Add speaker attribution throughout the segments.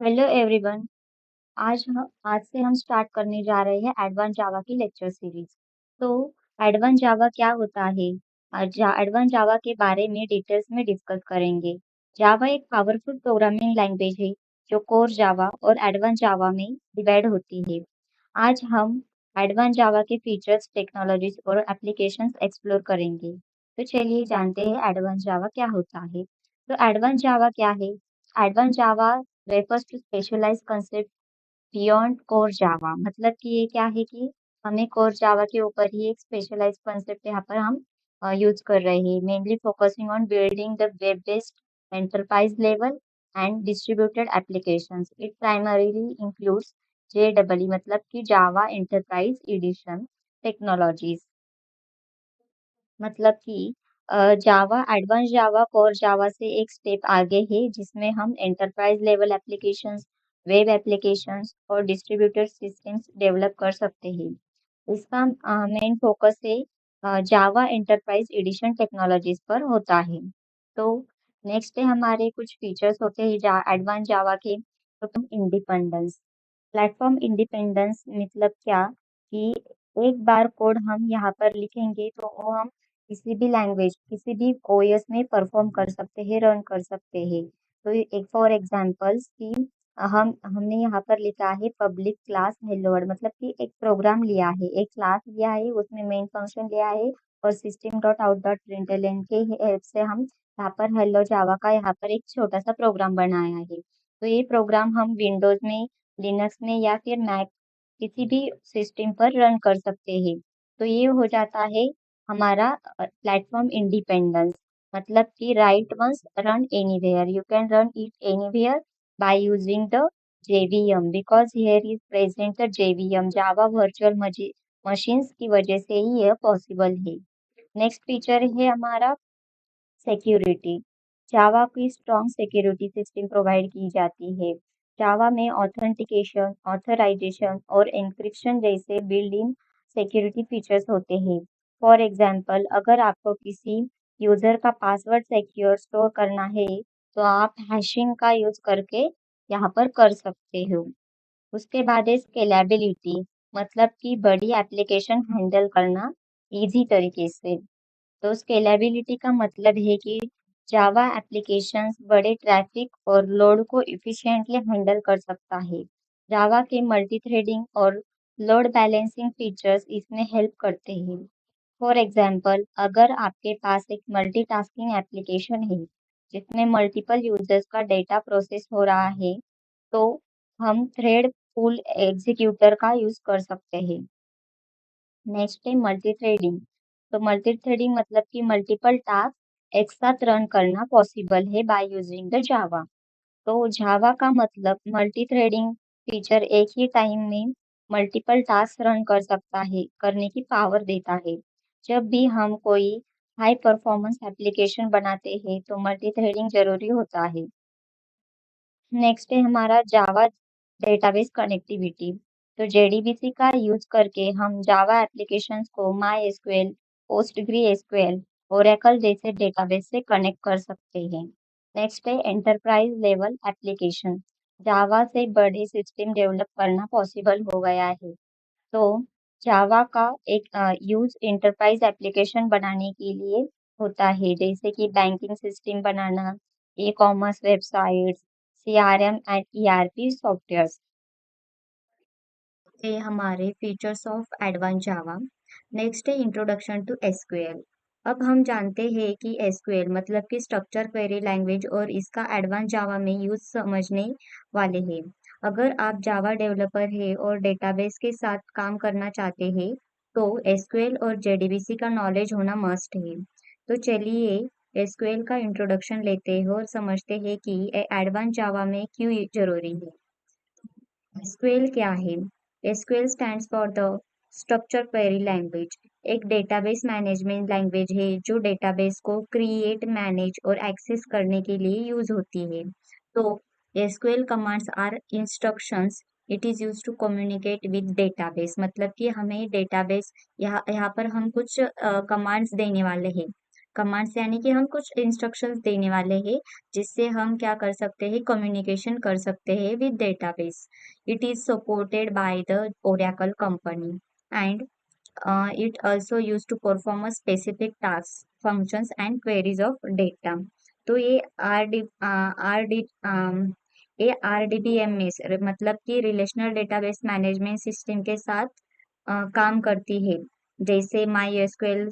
Speaker 1: Hello everyone. आज से हम स्टार्ट करने जा रहे हैं एडवांस जावा की लेक्चर सीरीज। तो एडवांस जावा क्या होता है? एडवांस जावा के बारे में डिटेल्स में डिस्कस करेंगे। जावा एक पावरफुल प्रोग्रामिंग लैंग्वेज है जो कोर जावा और एडवांस जावा में डिवाइड होती है। आज हम एडवांस जावा के फीचर्स, टेक्नोलॉजीज और एप्लीकेशंस एक्सप्लोर करेंगे। तो चलिए जानते हैं एडवांस जावा क्या होता है। तो एडवांस जावा क्या है? Advance Java refers to specialized concept beyond core Java. मतलब कि ये क्या है कि हमें कोर जावा के ऊपर ही एक स्पेशलाइज्ड कंसेप्ट यहाँ पर हम यूज कर रहे हैं, mainly focusing on building the web based enterprise level and distributed applications. It primarily includes JEE मतलब कि जावा एंटरप्राइज एडिशन टेक्नोलॉजीज। मतलब कि जावा एडवांस जावा कोर जावा से एक स्टेप आगे है, जिसमें हम enterprise level applications, web applications और डिस्ट्रीब्यूटेड सिस्टम्स डेवलप कर सकते हैं। इसका मेन फोकस है जावा एंटरप्राइज एडिशन टेक्नोलॉजीज पर होता है। तो नेक्स्ट है हमारे कुछ फीचर्स होते हैं एडवांस जावा के। तो इंडिपेंडेंस, प्लेटफॉर्म इंडिपेंडेंस मतलब क्या कि एक बार कोड हम यहाँ पर लिखेंगे तो वो हम किसी भी लैंग्वेज, किसी भी ओएस में परफॉर्म कर सकते हैं, रन कर सकते हैं। तो एक फॉर एग्जांपल्स कि हमने यहाँ पर लिखा है पब्लिक क्लास हेलो वर्ल्ड, मतलब कि एक प्रोग्राम लिया है, एक क्लास लिया है, उसमें मेन फंक्शन लिया है और system dot out dot println के हेल्प से हम यहाँ पर हेलो जावा का यहाँ पर एक छोटा सा प्रोग्राम बनाया है। तो ये प्रोग्राम हम विंडोज में, लिनक्स में या फिर मैक, किसी भी सिस्टम पर रन कर सकते हैं। तो ये हो जाता है हमारा प्लेटफॉर्म इंडिपेंडेंस। मतलब कि write once run anywhere, you can run it anywhere by using the JVM because here is present the JVM, Java virtual machines की वजह से ही यह पॉसिबल है। नेक्स्ट फीचर है हमारा सिक्योरिटी। जावा की स्ट्रॉन्ग सिक्योरिटी सिस्टम प्रोवाइड की जाती है। जावा में ऑथेंटिकेशन, ऑथराइजेशन और एन्क्रिप्शन जैसे बिल्ड इन सिक्योरिटी फीचर्स होते हैं। फॉर एग्जांपल, अगर आपको किसी यूजर का पासवर्ड सिक्योर स्टोर करना है तो आप हैशिंग का यूज करके यहाँ पर कर सकते हो। उसके बाद है स्केलेबिलिटी, मतलब कि बड़ी एप्लीकेशन हैंडल करना इजी तरीके से। तो स्केलेबिलिटी का मतलब है कि जावा एप्लीकेशंस बड़े ट्रैफिक और लोड को इफिशिएंटली हैंडल कर सकता है। जावा के मल्टी थ्रेडिंग और लोड बैलेंसिंग फीचर्स इसमें हेल्प करते हैं। फॉर एग्जांपल, अगर आपके पास एक मल्टीटास्किंग एप्लीकेशन है जिसमें मल्टीपल यूजर्स का डेटा प्रोसेस हो रहा है, तो हम थ्रेड पूल एग्जीक्यूटर का यूज कर सकते हैं। नेक्स्ट है मल्टी थ्रेडिंग। तो मल्टी थ्रेडिंग मतलब कि मल्टीपल टास्क एक साथ रन करना पॉसिबल है बाय यूजिंग द जावा। तो जावा का मतलब मल्टी थ्रेडिंग फीचर एक ही टाइम में मल्टीपल टास्क रन कर सकता है, करने की पावर देता है। जब भी हम कोई हाई परफॉर्मेंस एप्लीकेशन बनाते हैं तो मल्टी थ्रेडिंग जरूरी होता है। नेक्स्ट है हमारा जावा डेटाबेस कनेक्टिविटी। तो JDBC का यूज करके हम जावा एप्लीकेशंस को MySQL, PostgreSQL, ओरेकल जैसे डेटाबेस से कनेक्ट कर सकते हैं। नेक्स्ट है एंटरप्राइज लेवल एप्लीकेशन। जावा से बड़े सिस्टम डेवलप करना पॉसिबल हो गया है। तो जावा का एक यूज एंटरप्राइज एप्लीकेशन बनाने के लिए होता है, जैसे कि banking system banana, e commerce websites, CRM and ERP softwares. ये हमारे features of advance Java. Next है इंट्रोडक्शन टू एसक्यूएल। अब हम जानते हैं कि एसक्यूएल मतलब कि स्ट्रक्चर क्वेरी लैंग्वेज और इसका एडवांस जावा में यूज समझने वाले हैं। अगर आप जावा डेवलपर है और डेटाबेस के साथ काम करना चाहते हैं तो एसक्यूएल और जेडीबीसी का नॉलेज होना मस्ट है। तो चलिए एसक्यूएल का इंट्रोडक्शन लेते हैं और समझते हैं कि एडवांस जावा में क्यों ये जरूरी है। एसक्यूएल क्या है? SQL stands for the structure query language. एक डेटाबेस मैनेजमेंट लैंग्वेज है जो डेटाबेस को क्रिएट, मैनेज और एक्सेस करने के लिए यूज होती है। तो SQL commands are instructions, it is use to communicate with database. मतलब कि हमें डेटाबेस यहाँ यहाँ पर हम कुछ कमांड्स देने वाले हैं। कमांड्स यानी कि हम कुछ इंस्ट्रक्शंस देने वाले हैं जिससे हम क्या कर सकते हैं, कम्युनिकेशन कर सकते हैं with database. It is supported by the Oracle company and it also used to perform a specific tasks, functions and queries of data. तो ये RDBMS मतलब कि रिलेशनल डेटाबेस मैनेजमेंट सिस्टम के साथ काम करती है. जैसे माई एसक्यूएल,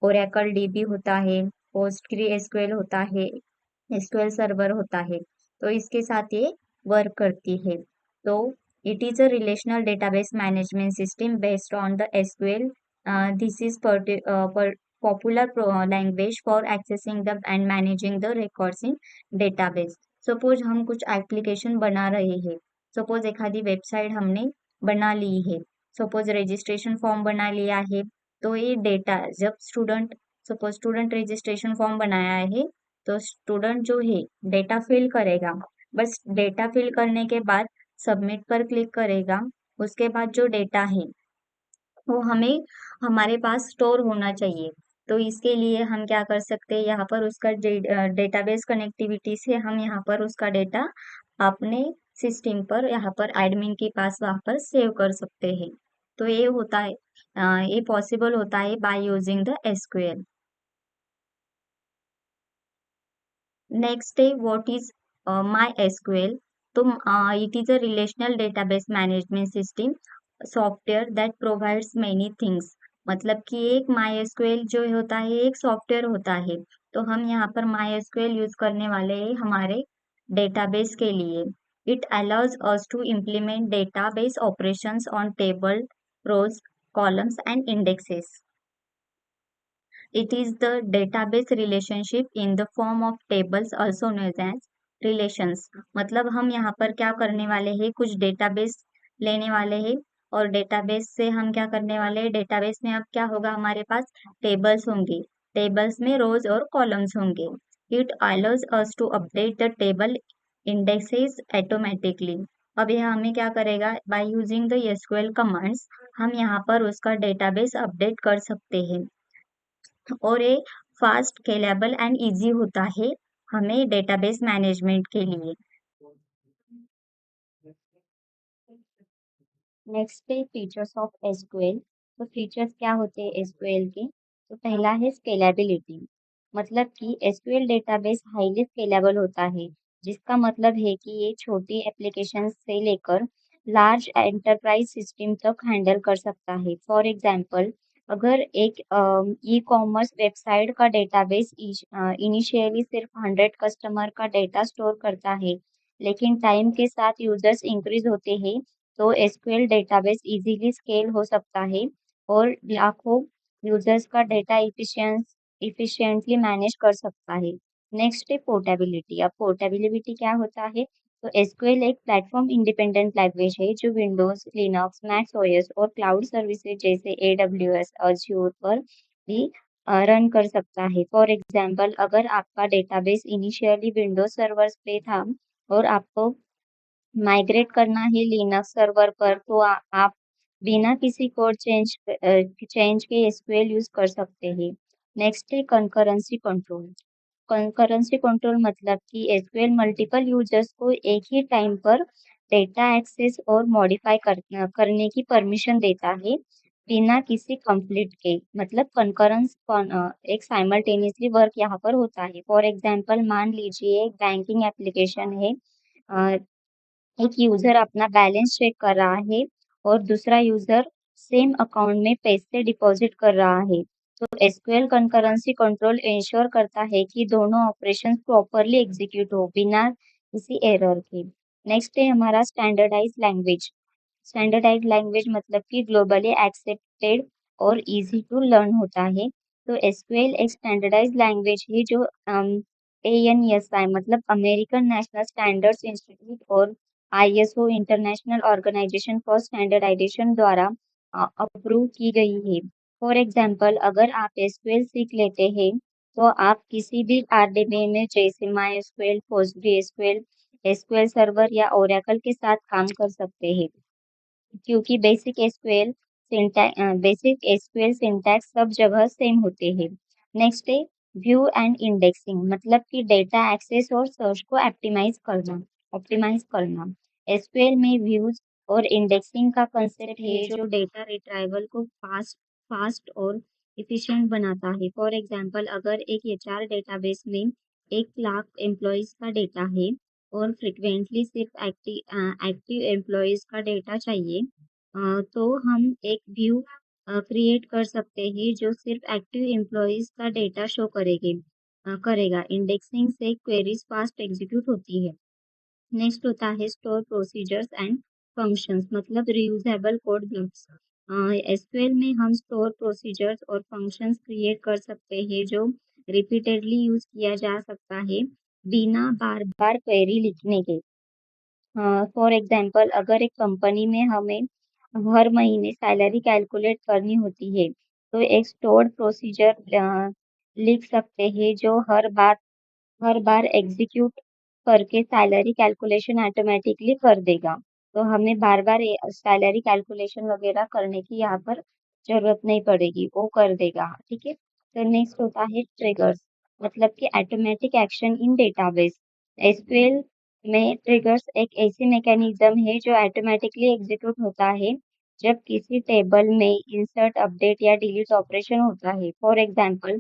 Speaker 1: ओरेकल डीबी होता है, पोस्टग्री एसक्यूएल होता है, एसक्यूएल सर्वर होता है. तो इसके साथ ये वर्क करती है. तो it is a relational database management system based on the SQL. This is popular language for accessing the and managing the records in database. Suppose हम कुछ एप्लीकेशन बना रहे हैं. सपोज एखादी वेबसाइट हमने बना ली है. सपोज रजिस्ट्रेशन फॉर्म बना लिया है. तो ये डेटा जब सपोज स्टूडेंट रजिस्ट्रेशन फॉर्म बनाया है तो स्टूडेंट जो है डेटा फिल करेगा. बस डेटा फिल करने के बाद सबमिट पर क्लिक करेगा. उसके बाद जो डेटा है वो हमें हमारे पास स्टोर होना चाहिए. तो इसके लिए हम क्या कर सकते हैं, यहाँ पर उसका डेटाबेस कनेक्टिविटी से हम यहाँ पर उसका डेटा अपने सिस्टम पर यहाँ पर एडमिन के पास वहाँ पर सेव कर सकते हैं. तो ये होता है, ये पॉसिबल होता है bye using the SQL. Next है व्हाट इज MySQL. तो it is a relational database management system software that provides many things. मतलब कि एक MySQL जो होता है एक सॉफ्टवेयर होता है. तो हम यहाँ पर MySQL यूज करने वाले हैं हमारे डेटाबेस के लिए. It allows us to implement database operations on table, rows, columns and indexes. It is the database relationship in the form of tables also known as relations. मतलब हम यहाँ पर क्या करने वाले हैं, कुछ डेटाबेस लेने वाले हैं और डेटाबेस से हम क्या करने वाले हैं, डेटाबेस में अब क्या होगा, हमारे पास टेबल्स होंगे. टेबल्स में रोज और कॉलम्स होंगे. It allows us to update the table indexes automatically. अब यह हमें क्या करेगा, by using the SQL commands हम यहाँ पर उसका डेटाबेस अपडेट कर सकते हैं. और ये फास्ट, स्केलेबल एंड इजी होता है हमें डेटाबेस मैनेजमेंट के लिए. नेक्स्ट है फीचर्स ऑफ एसक्यूएल. तो फीचर्स क्या होते हैं एसक्यूएल के, तो पहला है स्केलेबिलिटी. मतलब कि एसक्यूएल डेटाबेस हाईली स्केलेबल होता है, जिसका मतलब है कि ये छोटी एप्लीकेशन से लेकर लार्ज एंटरप्राइज सिस्टम तक हैंडल कर सकता है. फॉर एग्जांपल, अगर एक ई कॉमर्स वेबसाइट का डेटाबेस इनिशियली सिर्फ 100 कस्टमर का डेटा स्टोर करता है, लेकिन टाइम के साथ यूजर्स इंक्रीज होते हैं, तो एसक्यूएल डेटाबेस इजीली स्केल हो सकता है और लाखों यूजर्स का डेटा इफिशिएंटली मैनेज कर सकता है. नेक्स्ट है पोर्टेबिलिटी. अब पोर्टेबिलिटी क्या होता है, तो एसक्यूएल एक प्लेटफॉर्म इंडिपेंडेंट लैंग्वेज है जो विंडोज, लिनक्स, मैक ओएस और क्लाउड सर्विसेज जैसे एडब्ल्यूएस, अज्यूर पर भी रन कर सकता है. फॉर एग्जांपल, अगर आपका डेटाबेस इनिशियली विंडोज सर्वर्स पे था और आपको माइग्रेट करना है लिनक्स सर्वर पर, तो आप बिना किसी कोड चेंज के एसक्यूएल यूज कर सकते हैं. नेक्स्ट है कंकरेंसी कंट्रोल. कंकरेंसी कंट्रोल मतलब कि एसक्यूएल मल्टीपल यूजर्स को एक ही टाइम पर डेटा एक्सेस और मॉडिफाई करने की परमिशन देता है बिना किसी कंफ्लिक्ट के. मतलब कंकरेंस एक साइमल्टेनियसली वर्क यहाँ पर होता है. फॉर एग्जांपल, मान लीजिए एक बैंकिंग एप्लीकेशन है. एक यूजर अपना बैलेंस चेक कर रहा है और दूसरा यूजर सेम अकाउंट में पैसे डिपॉजिट कर रहा है. तो एसक्यूएल कंकरेंसी कंट्रोल इंश्योर करता है कि दोनों ऑपरेशन प्रॉपरली एग्जीक्यूट हो बिना किसी एरर के. नेक्स्ट है हमारा स्टैंडर्डाइज लैंग्वेज. स्टैंडर्डाइज लैंग्वेज मतलब कि ग्लोबली एक्सेप्टेड और इजी टू लर्न होता है. तो एसक्यूएल एक स्टैंडर्डाइज लैंग्वेज है जो ANSI मतलब अमेरिकन नेशनल स्टैंडर्ड्स इंस्टीट्यूट और ISO International Organization for Standardization द्वारा अप्रूव की गई है. फॉर एग्जांपल, अगर आप एसक्यूएल सीख लेते हैं तो आप किसी भी RDB में जैसे MySQL, PostgreSQL, एसक्यूएल सर्वर या ओरेकल के साथ काम कर सकते हैं, क्योंकि बेसिक एसक्यूएल सिंटैक्स सब जगह सेम होते हैं. नेक्स्ट है व्यू एंड इंडेक्सिंग मतलब कि डेटा एक्सेस और सर्च को ऑप्टिमाइज करना। एसक्यूएल में व्यूज और इंडेक्सिंग का कंसेप्ट है जो डेटा रिट्राइवल को फास्ट और इफिशिएंट बनाता है। फॉर एग्जांपल, अगर एक एचआर डेटाबेस में 1 लाख एम्प्लॉयज का डेटा है और फ्रिक्वेंटली सिर्फ एक्टिव एम्प्लॉयज का डेटा चाहिए, तो हम एक व्यू क्रिएट कर सकते हैं जो सिर्फ एक्टिव एम्प्लॉयज का डेटा शो करेगा। इंडेक्सिंग से क्वेरीज फास्ट एग्जीक्यूट होती है। नेक्स्ट होता है स्टोर प्रोसीजर्स एंड फंक्शंस मतलब रीयूजेबल कोड ब्लॉक्स। एसक्यूएल में हम स्टोर प्रोसीजर्स और फंक्शंस क्रिएट कर सकते हैं जो रिपीटेडली यूज किया जा सकता है बिना बार बार क्वेरी लिखने के। फॉर एग्जाम्पल, अगर एक कंपनी में हमें हर महीने सैलरी कैलकुलेट करनी होती है, तो एक स्टोर्ड प्रोसीजर लिख सकते हैं जो हर बार एग्जीक्यूट करके सैलरी कैलकुलेशन ऑटोमेटिकली कर देगा। तो हमें बार बार सैलरी कैलकुलेशन वगैरह करने की यहाँ पर जरूरत नहीं पड़ेगी, वो कर देगा। ठीक है। तो नेक्स्ट होता है ट्रिगर्स मतलब कि automatic action in database. SQL में ट्रिगर्स एक ऐसी मैकेनिज्म है जो ऑटोमेटिकली एग्जीक्यूट होता है जब किसी टेबल में इंसर्ट, अपडेट या डिलीट ऑपरेशन होता है। फॉर एग्जाम्पल,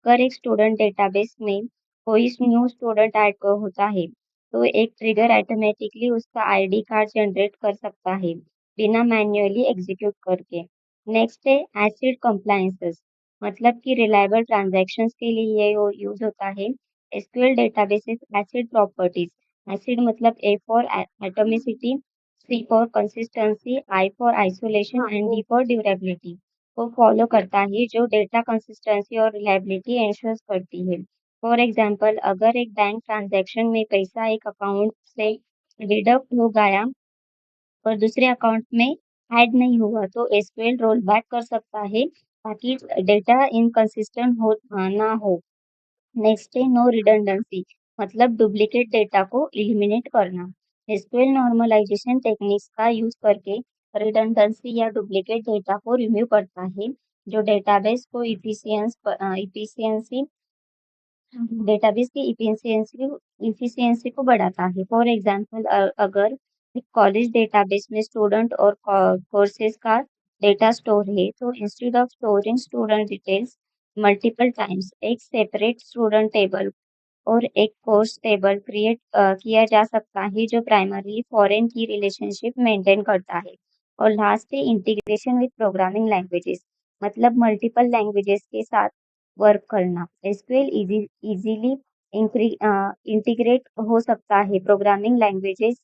Speaker 1: अगर एक स्टूडेंट डेटाबेस में कोई न्यू स्टूडेंट ऐड होता है, तो एक ट्रिगर ऑटोमेटिकली उसका आईडी कार्ड जनरेट कर सकता है बिना मैन्युअली एग्जीक्यूट करके। नेक्स्ट है एसिड कंप्लायंसेस मतलब कि रिलायबल ट्रांजैक्शंस के लिए ये यूज होता है। SQL databases ACID properties. ACID मतलब A for atomicity, C for consistency, I for isolation and D for durability को फॉलो करता है जो डेटा कंसिस्टेंसी और रिलायबिलिटी इंश्योर करती है। फॉर एग्जाम्पल, अगर एक बैंक ट्रांजैक्शन में पैसा एक अकाउंट से डिडक्ट हो गया और दूसरे अकाउंट में ऐड नहीं हुआ, तो एसक्यूएल रोल बैक कर सकता है ताकि डेटा इनकंसिस्टेंट ना हो। नेक्स्ट है नो रिडंडेंसी मतलब डुप्लीकेट डेटा को एलिमिनेट करना। एसक्यूएल नॉर्मलाइजेशन टेक्निक्स का यूज करके रिडंडेंसी या डुप्लीकेट डेटा को रिमूव करता है जो इफिशियंसी डेटाबेस की इफिशियंसी को बढ़ाता है। फॉर एग्जाम्पल, अगर एक कॉलेज डेटाबेस में स्टूडेंट और कोर्सेज का डेटा स्टोर है, तो instead of storing student details multiple times, एक सेपरेट स्टूडेंट टेबल और एक कोर्स टेबल क्रिएट किया जा सकता है जो प्राइमरली फॉरेन की रिलेशनशिप मेंटेन करता है। और लास्ट है इंटीग्रेशन विद प्रोग्रामिंग लैंग्वेजेस मतलब मल्टीपल लैंग्वेजेस के साथ वर्क करना। एसक्यूएल इजीली इंटीग्रेट हो सकता है प्रोग्रामिंग लैंग्वेजेस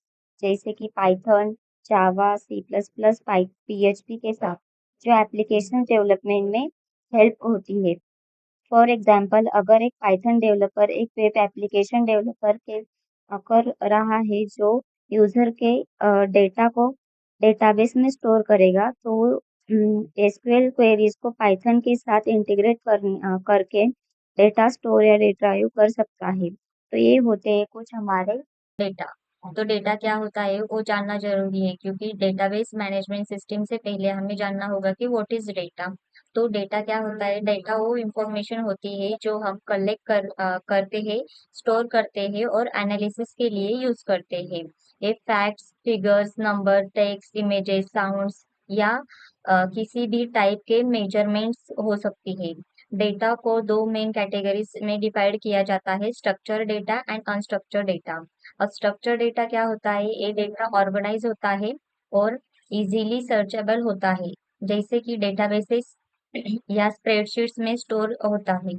Speaker 1: जैसे कि पाइथन, जावा, सी प्लस प्लस, पीएचपी के साथ जो एप्लीकेशन डेवलपमेंट में हेल्प होती है। फॉर एग्जाम्पल, अगर एक पाइथन डेवलपर एक वेब एप्लीकेशन डेवलपर कर रहा है जो यूजर के डेटा को डेटाबेस में स्टोर करेगा, तो एसक्यूएल क्वेरीज को पाइथन के साथ करके डेटा स्टोर या रिट्राइव कर सकता है। तो ये होते हैं कुछ हमारे डेटा। तो डेटा क्या होता है वो जानना जरूरी है क्योंकि डेटाबेस मैनेजमेंट सिस्टम से पहले हमें जानना होगा कि व्हाट इज डेटा। तो डेटा क्या होता है? डेटा वो इंफॉर्मेशन होती है जो हम करते हैं, स्टोर करते हैं और एनालिसिस के लिए यूज करते हैं। ये facts, figures, number, text, images, sounds या किसी भी टाइप के मेजरमेंट्स हो सकती है। डेटा को दो मेन कैटेगरीज में डिवाइड किया जाता है, structure data and unstructured data. और स्ट्रक्चर डेटा क्या होता है? ये डेटा ऑर्गेनाइज होता है और इजीली सर्चेबल होता है, जैसे कि डेटाबेसेस या स्प्रेडशीट्स में स्टोर होता है।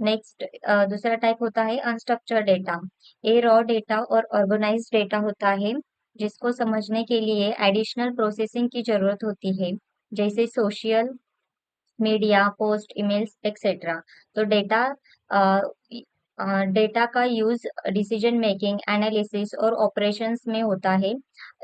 Speaker 1: नेक्स्ट दूसरा टाइप होता है अनस्ट्रक्चर्ड डेटा। ये रॉ डेटा और ऑर्गेनाइज्ड डेटा होता है जिसको समझने के लिए एडिशनल प्रोसेसिंग की जरूरत होती है, जैसे social media, post, emails etcetera. तो डेटा का यूज डिसीजन मेकिंग, एनालिसिस और ऑपरेशंस में होता है,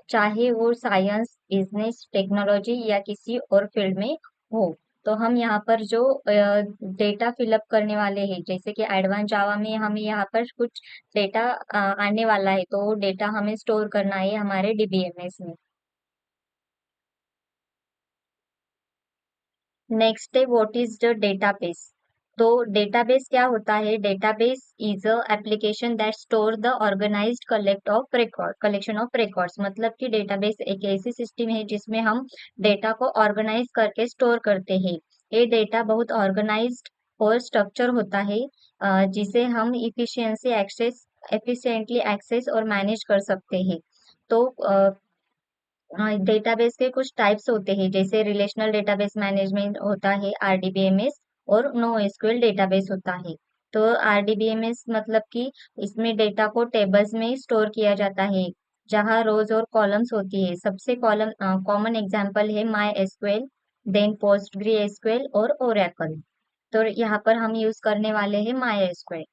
Speaker 1: चाहे वो साइंस, बिजनेस, टेक्नोलॉजी या किसी और फील्ड में हो। तो हम यहाँ पर जो डेटा फिलअप करने वाले हैं, जैसे कि एडवांस जावा में हमें यहाँ पर कुछ डेटा आने वाला है, तो वो डेटा हमें स्टोर करना है हमारे डीबीएमएस में। नेक्स्ट है व्हाट इज द डेटाबेस। तो डेटाबेस क्या होता है? Database is a application that store the organized collection of records. मतलब कि डेटाबेस एक ऐसी सिस्टम है जिसमें हम डेटा को ऑर्गेनाइज करके स्टोर करते हैं। ये डेटा बहुत ऑर्गेनाइज्ड और स्ट्रक्चर होता है, जिसे हम एफिशिएंटली एक्सेस और मैनेज कर सकते हैं। तो डेटाबेस के कुछ टाइप्स होते हैं, जैसे रिलेशनल डेटाबेस मैनेजमेंट होता है आरडीबीएमएस, और नो एसक्यूएल डेटाबेस होता है। तो आरडीबीएमएस मतलब कि इसमें डेटा को टेबल्स में स्टोर किया जाता है, जहां रोज और कॉलम्स होती है। सबसे कॉमन एग्जांपल है MySQL, then PostgreSQL और ओरेकल। तो यहाँ पर हम यूज करने वाले हैं माई एसक्यूएल।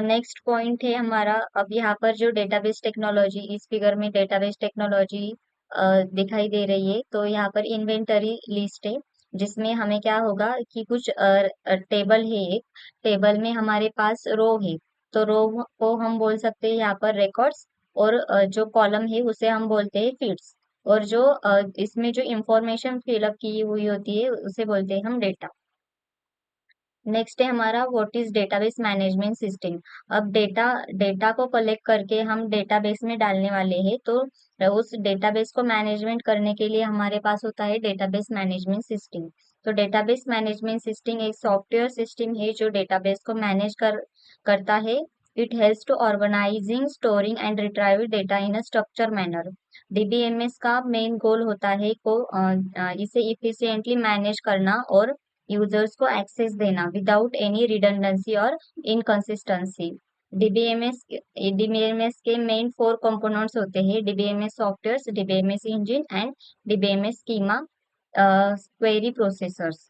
Speaker 1: नेक्स्ट पॉइंट है हमारा, अब यहाँ पर जो डेटाबेस टेक्नोलॉजी, इस फिगर में डेटाबेस टेक्नोलॉजी दिखाई दे रही है। तो यहाँ पर इन्वेंटरी लिस्ट है, जिसमें हमें क्या होगा कि कुछ टेबल है, एक टेबल में हमारे पास रो है। तो रो को हम बोल सकते हैं यहाँ पर रिकॉर्ड्स, और जो कॉलम है उसे हम बोलते हैं फील्ड्स, और जो इसमें जो इंफॉर्मेशन फिलअप की हुई होती है उसे बोलते हैं हम डेटा। नेक्स्ट है हमारा what is database management system. अब डेटा डेटा को कलेक्ट करके हम डेटाबेस में डालने वाले हैं। तो उस डेटाबेस को मैनेजमेंट करने के लिए हमारे पास होता है डेटाबेस मैनेजमेंट सिस्टम। तो डेटाबेस मैनेजमेंट सिस्टम एक सॉफ्टवेयर सिस्टम है जो डेटाबेस को मैनेज करता है। It helps to organizing, storing and retrieving data in a structure manner. DBMS का मेन गोल होता है इसे इफिशिएंटली मैनेज करना और यूजर्स को एक्सेस देना विदाउट एनी रिडंडेंसी और इनकंसिस्टेंसी। डीबीएमएस डीबीएमएस के मेन फोर कंपोनेंट्स होते हैं: DBMS software, DBMS engine and DBMS schema query processors.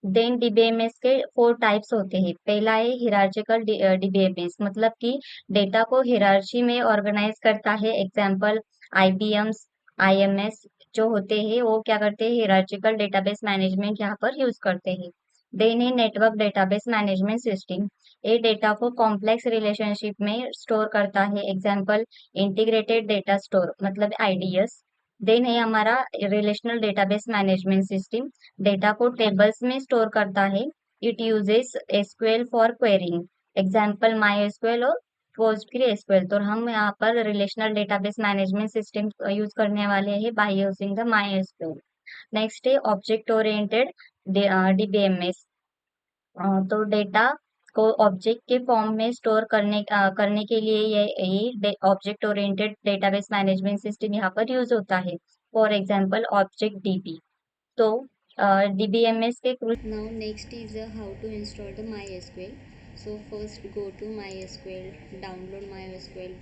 Speaker 1: Then DBMS के फोर टाइप्स होते हैं। पहला है हिरार्चिकल डीबीएमएस, मतलब कि डेटा को हिरार्ची में ऑर्गेनाइज करता है। एग्जांपल आईबीएम्स, आईएमएस जो होते हैं वो क्या करते हैं, हिरार्चिकल डेटाबेस मैनेजमेंट यहाँ पर यूज करते हैं। देन है नेटवर्क डेटाबेस मैनेजमेंट सिस्टम। ये डेटा को कॉम्प्लेक्स रिलेशनशिप में स्टोर करता है। एग्जांपल इंटीग्रेटेड डेटा स्टोर, मतलब आईडीएस। देन है हमारा relational database management system, data को टेबल्स में स्टोर करता है। It uses SQL for quarrying, example my SQL और पोस्टग्रेसक्यूएल। तो हम यहाँ पर relational database management system use करने वाले हैं bye using the my SQL. Next है ऑब्जेक्ट ओरिएंटेड डीबीएमएस। तो डेटा को ऑब्जेक्ट के फॉर्म में स्टोर करने के लिए ये object oriented database management system यहाँ पर यूज होता है। For example object dB. तो डीबीएमएस के कुछ
Speaker 2: Now next is how to install the MySQL. So first go to MySQL, download MySQL.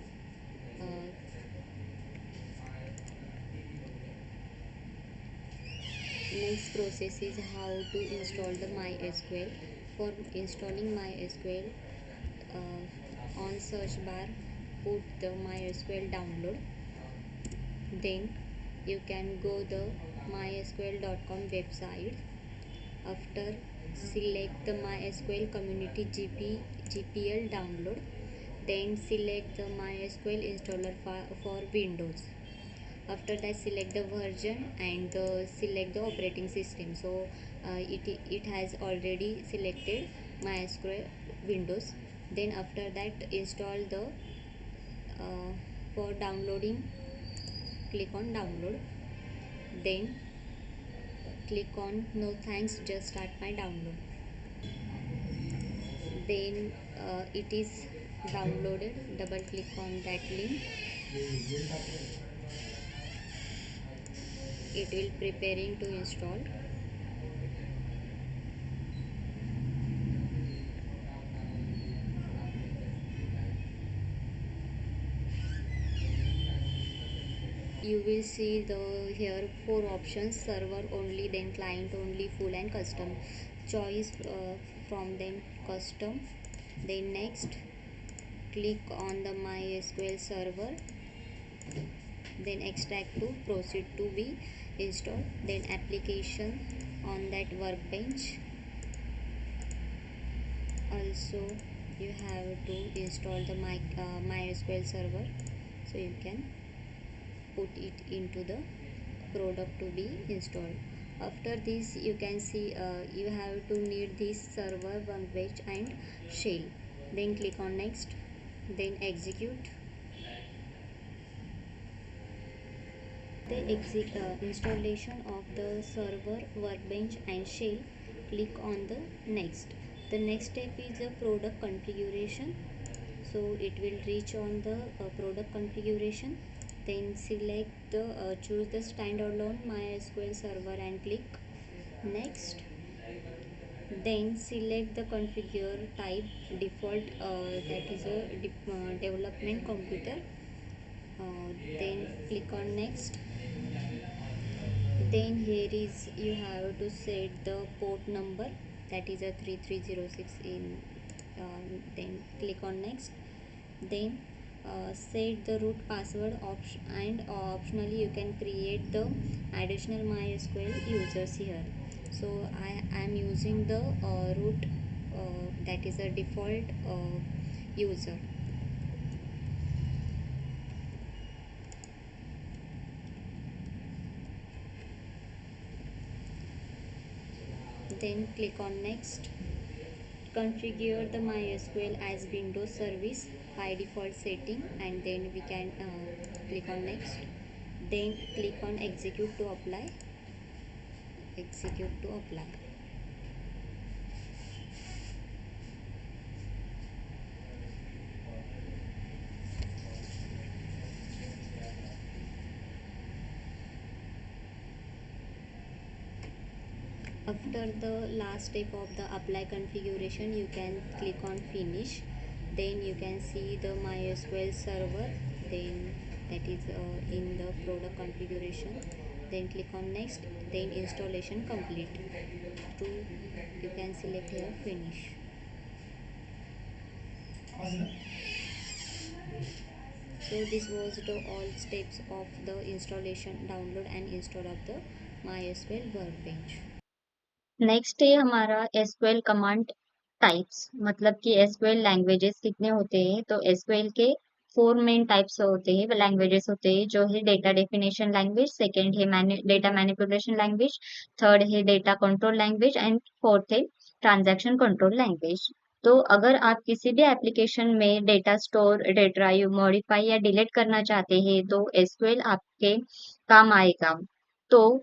Speaker 2: Uh, Next process is how to install the MySQL. For installing MySQL, on search bar put the MySQL download. Then you can go the mysql.com website. After select the MySQL Community GPL download. Then select the MySQL installer for Windows. After that select the version and select the operating system. So it has already selected MySQL Windows. Then after that install the for downloading, click on download. Then click on no thanks, just start my download. Then it is downloaded, double click on that link. It will preparing to install. You will see the here four options: server only, then client only, full and custom. Choice from them custom. Then next click on the MySQL server, then extract to proceed to be installed. Then application on that workbench. Also you have to install the MySQL server, so you can put it into the product to be installed. After this, you can see you have to need this server, workbench and shell. Then click on next, then execute. The installation of the server, workbench and shell, click on the next. The next step is a product configuration. So it will reach on the product configuration. Then select the choose the standalone MySQL server and click next. Then select the configure type default, that is a development computer. Then click on next. Then here is you have to set the port number, that is a 3306 in. Then click on next. Then set the root password option, and optionally you can create the additional MySQL users here. So I am using the root, that is a default user. Then click on next. Configure the MySQL as Windows service by default setting, and then we can click on next. Then click on execute to apply. Execute to apply. After the last step of the apply configuration, you can click on finish. Then you can see the MySQL server, then that is in the product configuration. Then click on next. Then installation complete. To you can select here finish. So this was the all steps of the installation, download and install of the MySQL workbench.
Speaker 1: Next है हमारा SQL command types, मतलब कि SQL languages कितने होते हैं। तो SQL के four main types होते हैं, लैंग्वेजेस होते हैं, जो है डेटा डेफिनेशन लैंग्वेज, सेकंड है डेटा मैनिपुलेशन लैंग्वेज, थर्ड है data control language and fourth है ट्रांजैक्शन कंट्रोल लैंग्वेज। तो अगर आप किसी भी एप्लीकेशन में डेटा स्टोर, रिट्राइव, मॉडिफाई या डिलीट करना चाहते हैं तो एसक्यूएल आपके काम आएगा। तो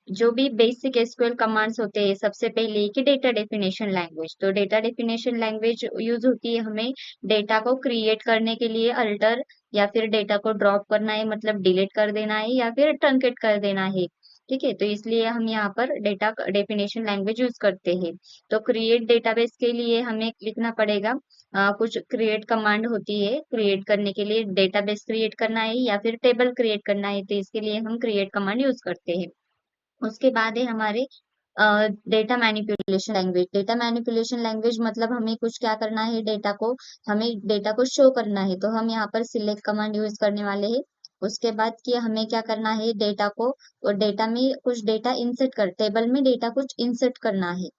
Speaker 1: जो भी बेसिक एसक्यूएल कमांड्स होते हैं, सबसे पहले कि डेटा डेफिनेशन लैंग्वेज। तो डेटा डेफिनेशन लैंग्वेज यूज होती है हमें डेटा को क्रिएट करने के लिए, अल्टर या फिर डेटा को ड्रॉप करना है, मतलब डिलीट कर देना है या फिर ट्रंकेट कर देना है। ठीक है, तो इसलिए हम यहाँ पर डेटा डेफिनेशन लैंग्वेज यूज करते हैं। तो क्रिएट डेटाबेस के लिए हमें लिखना पड़ेगा, कुछ क्रिएट कमांड होती है क्रिएट करने के लिए, डेटाबेस क्रिएट करना है या फिर टेबल क्रिएट करना है, तो इसके लिए हम क्रिएट कमांड यूज करते हैं। उसके बाद है हमारे data manipulation language. Data manipulation language मतलब हमें कुछ क्या करना है, हमें डेटा को शो करना है, तो हम यहाँ पर सिलेक्ट कमांड यूज करने वाले हैं। उसके बाद कि हमें क्या करना है, डेटा को, और डेटा में कुछ डेटा इंसर्ट कर, टेबल में डेटा कुछ इंसर्ट करना है,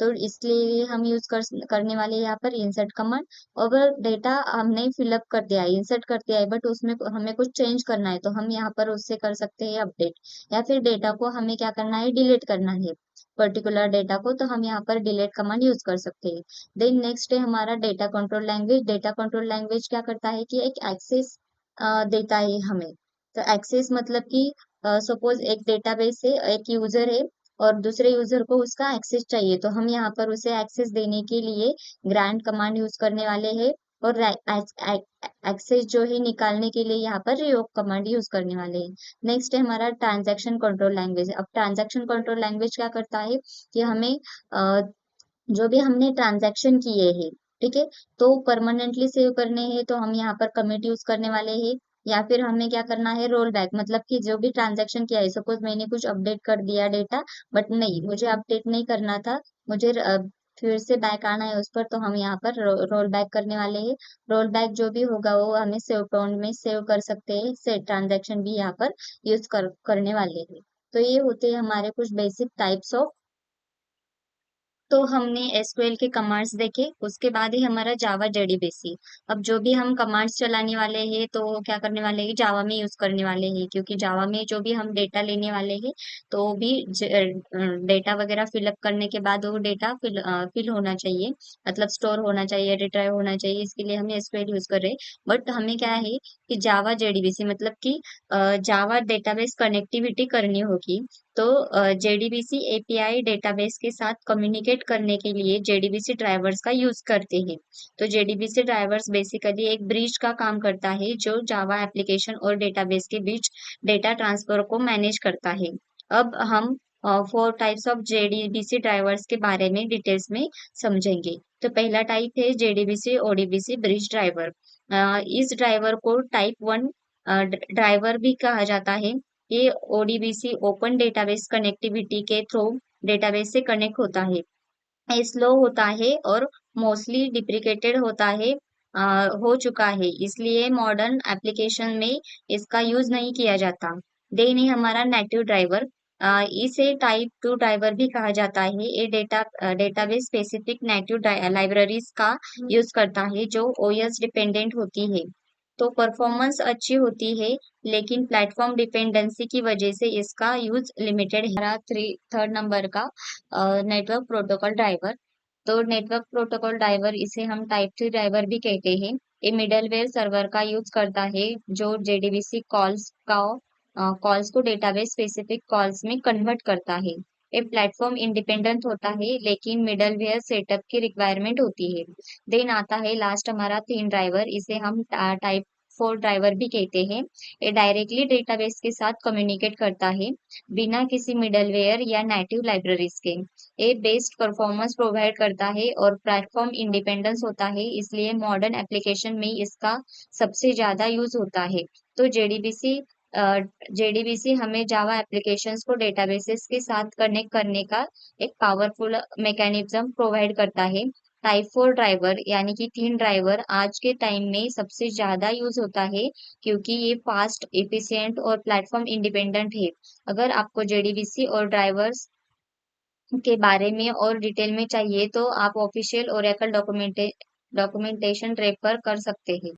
Speaker 1: तो इसलिए हम यूज करने वाले यहाँ पर इंसर्ट कमांड। अगर डेटा हमने फिलअप कर दिया है, इंसर्ट कर दिया है, बट उसमें हमें कुछ चेंज करना है, तो हम यहाँ पर उससे कर सकते हैं अपडेट, या फिर डेटा को हमें क्या करना है, डिलीट करना है पर्टिकुलर डेटा को, तो हम यहाँ पर डिलीट कमांड यूज कर सकते हैं। देन नेक्स्ट है हमारा data control language. Data control language क्या करता है कि एक एक्सेस देता है हमें। तो एक्सेस मतलब कि सपोज एक डेटाबेस से एक यूजर है और दूसरे यूजर को उसका एक्सेस चाहिए, तो हम यहाँ पर उसे एक्सेस देने के लिए ग्रांट कमांड यूज करने वाले हैं, और एक्सेस जो है निकालने के लिए यहाँ पर रिवोक कमांड यूज करने वाले हैं। नेक्स्ट है हमारा ट्रांजैक्शन कंट्रोल लैंग्वेज। अब ट्रांजैक्शन कंट्रोल लैंग्वेज क्या करता है कि हमें जो भी हमने ट्रांजैक्शन किए हैं, ठीक है, तो परमानेंटली सेव करने हैं, तो हम यहाँ पर कमिट यूज करने वाले हैं, या फिर हमें क्या करना है, रोल बैक, मतलब कि जो भी ट्रांजैक्शन किया है, सपोज मैंने कुछ अपडेट कर दिया डेटा, बट नहीं, मुझे अपडेट नहीं करना था, मुझे फिर से बैक आना है उस पर, तो हम यहाँ पर रोल बैक करने वाले हैं। रोल बैक जो भी होगा वो हमें सेव पॉइंट में सेव कर सकते हैं, सेव ट्रांजैक्शन भी यहाँ पर यूज करने वाले हैं। तो ये होते हैं हमारे कुछ बेसिक टाइप्स ऑफ तो हमने एसक्यूएल के कमांड्स देखे, उसके बाद ही हमारा जावा जेडीबीसी। अब जो भी हम कमांड्स चलाने वाले हैं तो क्या करने वाले हैं, जावा में यूज करने वाले हैं, क्योंकि जावा में जो भी हम डेटा लेने वाले हैं तो वो भी डेटा वगैरह फिलअप करने के बाद वो डेटा फिल होना चाहिए, मतलब स्टोर होना चाहिए, रिट्राइव होना चाहिए, इसके लिए हम एसक्यूएल यूज कर रहे हैं। बट हमें क्या है कि जावा जेडीबीसी मतलब कि जावा डेटाबेस कनेक्टिविटी करनी होगी। तो जेडीबीसी एपीआई डेटाबेस के साथ कम्युनिकेट करने के लिए जेडीबीसी ड्राइवर्स का यूज करते हैं। तो जेडीबीसी ड्राइवर्स बेसिकली एक ब्रिज का काम करता है जो जावा एप्लीकेशन और डेटाबेस के बीच डेटा ट्रांसफर को मैनेज करता है। अब हम 4 टाइप्स ऑफ जेडीबीसी ड्राइवर्स के बारे में डिटेल्स में समझेंगे। तो पहला टाइप है जेडीबीसी ओडीबीसी ब्रिज ड्राइवर। इस ड्राइवर को टाइप 1 ड्राइवर भी कहा जाता है। ये ओडीबीसी ओपन डेटाबेस कनेक्टिविटी के थ्रू डेटाबेस से कनेक्ट होता है। ये स्लो होता है और मोस्टली डिप्रिकेटेड होता है, हो चुका है, इसलिए मॉडर्न एप्लीकेशन में इसका यूज नहीं किया जाता। देन है हमारा नेटिव ड्राइवर। इसे टाइप 2 ड्राइवर भी कहा जाता है। ये डेटाबेस स्पेसिफिक नेटिव लाइब्रेरीज का यूज करता है जो ओएस डिपेंडेंट होती है। तो परफॉर्मेंस अच्छी होती है, लेकिन प्लेटफॉर्म डिपेंडेंसी की वजह से इसका यूज लिमिटेड है। हमारा थर्ड नंबर का नेटवर्क प्रोटोकॉल ड्राइवर। तो नेटवर्क प्रोटोकॉल ड्राइवर इसे हम टाइप 3 ड्राइवर भी कहते हैं। ये मिडलवेयर सर्वर का यूज करता है जो जेडीबीसी कॉल्स को डेटाबेस स्पेसिफिक कॉल्स में कन्वर्ट करता है। ये प्लेटफॉर्म इंडिपेंडेंट होता है, लेकिन मिडलवेयर सेटअप की रिक्वायरमेंट होती है। देन आता है लास्ट हमारा 3 ड्राइवर, इसे हम टाइप 4 ड्राइवर भी कहते हैं। ये डायरेक्टली डेटाबेस के साथ कम्युनिकेट करता है बिना किसी मिडलवेयर या नेटिव लाइब्रेरीज के। ये बेस्ट परफॉर्मेंस प्रोवाइड करता है और प्लेटफॉर्म इंडिपेंडेंस होता है, इसलिए मॉडर्न एप्लीकेशन में इसका सबसे ज्यादा यूज होता है। तो जेडीबीसी हमें जावा एप्लीकेशंस को डेटाबेसेस के साथ कनेक्ट करने का एक पावरफुल मैकेनिज्म प्रोवाइड करता है। टाइप 4 ड्राइवर यानी कि 3 ड्राइवर आज के टाइम में सबसे ज्यादा यूज होता है, क्योंकि ये फास्ट, एफिशिएंट और प्लेटफॉर्म इंडिपेंडेंट है। अगर आपको जेडीबीसी और ड्राइवर्स के बारे में और डिटेल में चाहिए तो आप ऑफिशियल ओरेकल डॉक्यूमेंटेशन रेफर कर सकते हैं।